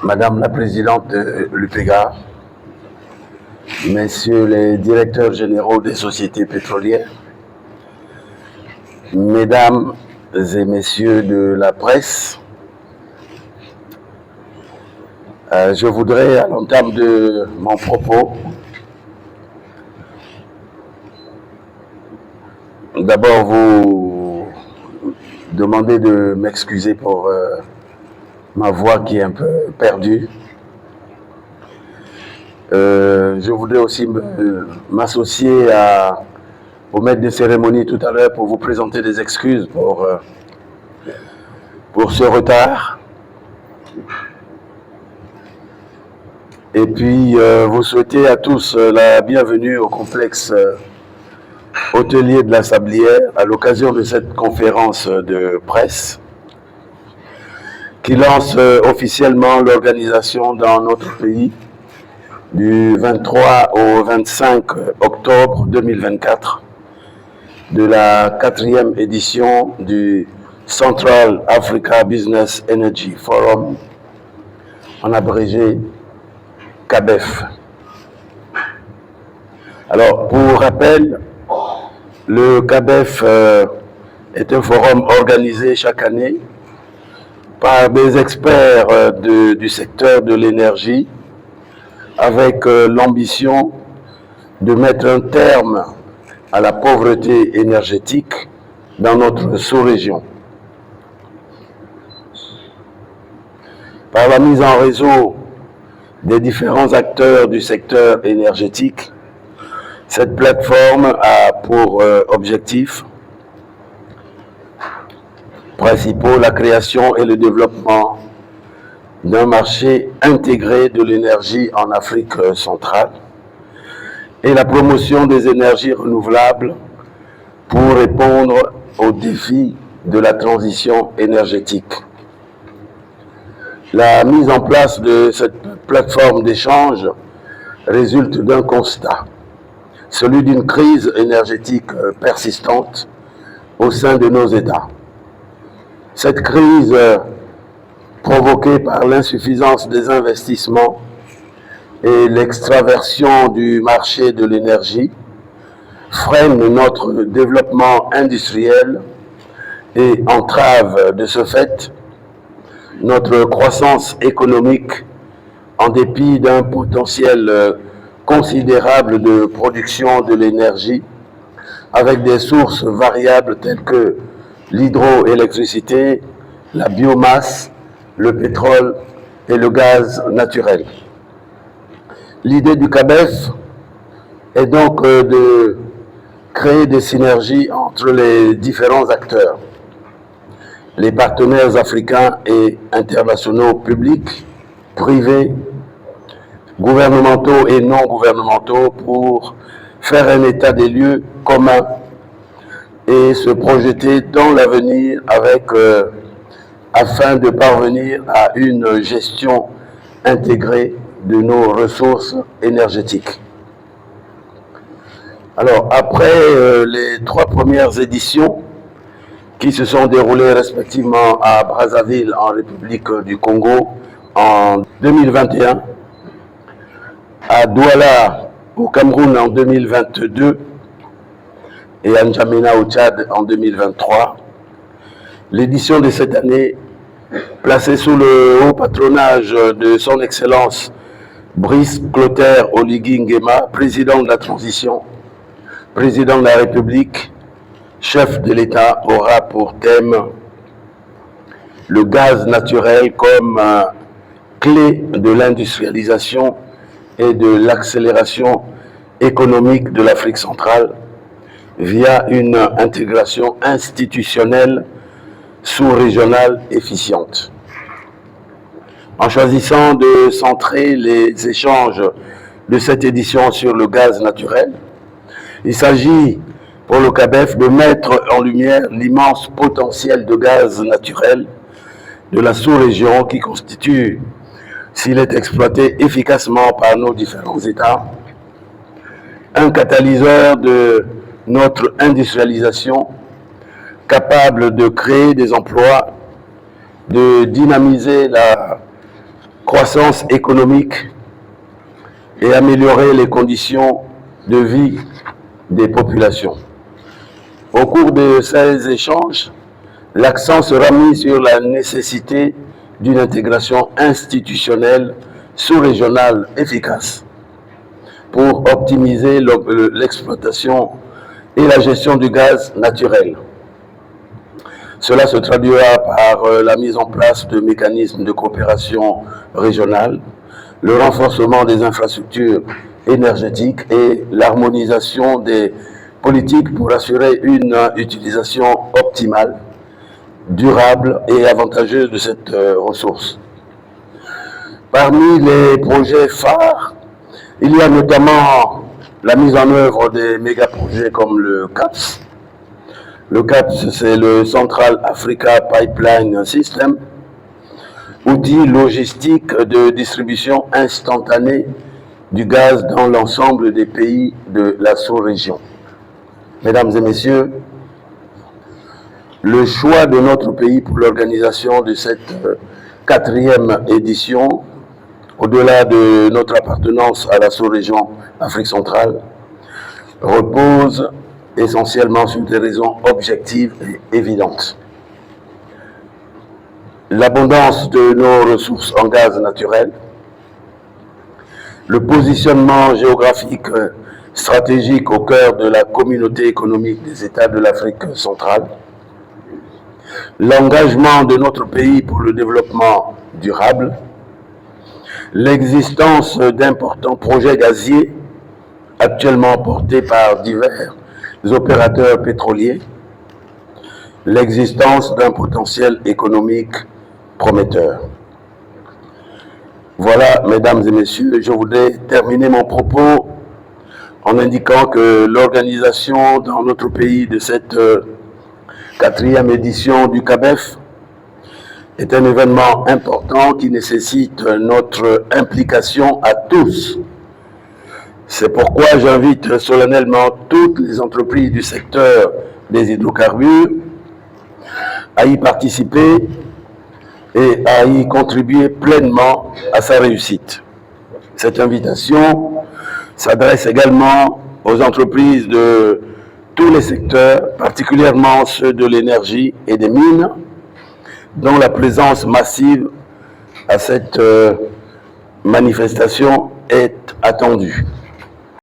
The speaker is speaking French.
Madame la Présidente de l'UPEGA, Messieurs les directeurs généraux des sociétés pétrolières, Mesdames et Messieurs de la presse, je voudrais à l'entame de mon propos d'abord vous demander de m'excuser pour ma voix qui est un peu perdue. Je voudrais aussi m'associer au maître de cérémonie tout à l'heure pour vous présenter des excuses pour ce retard. Et puis vous souhaiter à tous la bienvenue au complexe hôtelier de la Sablière à l'occasion de cette conférence de presse qui lance officiellement l'organisation dans notre pays du 23 au 25 octobre 2024 de la 4e édition du Central Africa Business Energy Forum, en abrégé CABEF. Alors, pour rappel, le CABEF est un forum organisé chaque année par des experts du secteur de l'énergie avec l'ambition de mettre un terme à la pauvreté énergétique dans notre sous-région. Par la mise en réseau des différents acteurs du secteur énergétique, cette plateforme a pour objectifs principaux la création et le développement d'un marché intégré de l'énergie en Afrique centrale et la promotion des énergies renouvelables pour répondre aux défis de la transition énergétique. La mise en place de cette plateforme d'échange résulte d'un constat, celui d'une crise énergétique persistante au sein de nos États. Cette crise provoquée par l'insuffisance des investissements et l'extraversion du marché de l'énergie, freine notre développement industriel et entrave de ce fait notre croissance économique en dépit d'un potentiel considérable de production de l'énergie avec des sources variables telles que l'hydroélectricité, la biomasse, le pétrole et le gaz naturel. L'idée du CABEF est donc de créer des synergies entre les différents acteurs, les partenaires africains et internationaux publics, privés, gouvernementaux et non gouvernementaux pour faire un état des lieux commun et se projeter dans l'avenir afin de parvenir à une gestion intégrée de nos ressources énergétiques. Alors, après les 3 premières éditions qui se sont déroulées respectivement à Brazzaville en République du Congo en 2021, à Douala au Cameroun en 2022 et à N'Djamena au Tchad en 2023, l'édition de cette année, placée sous le haut patronage de son Excellence Brice Clotaire Oligui Nguema, président de la transition, président de la République, chef de l'État, aura pour thème le gaz naturel comme clé de l'industrialisation et de l'accélération économique de l'Afrique centrale via une intégration institutionnelle sous-régionale efficiente. En choisissant de centrer les échanges de cette édition sur le gaz naturel, il s'agit pour le CABEF de mettre en lumière l'immense potentiel de gaz naturel de la sous-région qui constitue, s'il est exploité efficacement par nos différents États, un catalyseur de notre industrialisation capable de créer des emplois, de dynamiser la croissance économique et améliorer les conditions de vie des populations. Au cours de ces échanges, l'accent sera mis sur la nécessité d'une intégration institutionnelle sous-régionale efficace pour optimiser l'exploitation et la gestion du gaz naturel. Cela se traduira par la mise en place de mécanismes de coopération régionale, le renforcement des infrastructures énergétiques et l'harmonisation des politiques pour assurer une utilisation optimale, durable et avantageuse de cette ressource. Parmi les projets phares, il y a notamment la mise en œuvre des méga-projets comme le CAPS. Le CAPS, c'est le Central Africa Pipeline System, outil logistique de distribution instantanée du gaz dans l'ensemble des pays de la sous-région. Mesdames et messieurs, le choix de notre pays pour l'organisation de cette 4e édition, au-delà de notre appartenance à la sous-région Afrique centrale, repose essentiellement sur des raisons objectives et évidentes. L'abondance de nos ressources en gaz naturel, le positionnement géographique stratégique au cœur de la communauté économique des États de l'Afrique centrale, l'engagement de notre pays pour le développement durable, l'existence d'importants projets gaziers actuellement portés par divers opérateurs pétroliers, l'existence d'un potentiel économique prometteur. Voilà, mesdames et messieurs, je voudrais terminer mon propos en indiquant que l'organisation dans notre pays de cette 4e édition du CABEF est un événement important qui nécessite notre implication à tous. C'est pourquoi j'invite solennellement toutes les entreprises du secteur des hydrocarbures à y participer et à y contribuer pleinement à sa réussite. Cette invitation s'adresse également aux entreprises de tous les secteurs, particulièrement ceux de l'énergie et des mines, dont la présence massive à cette manifestation est attendue.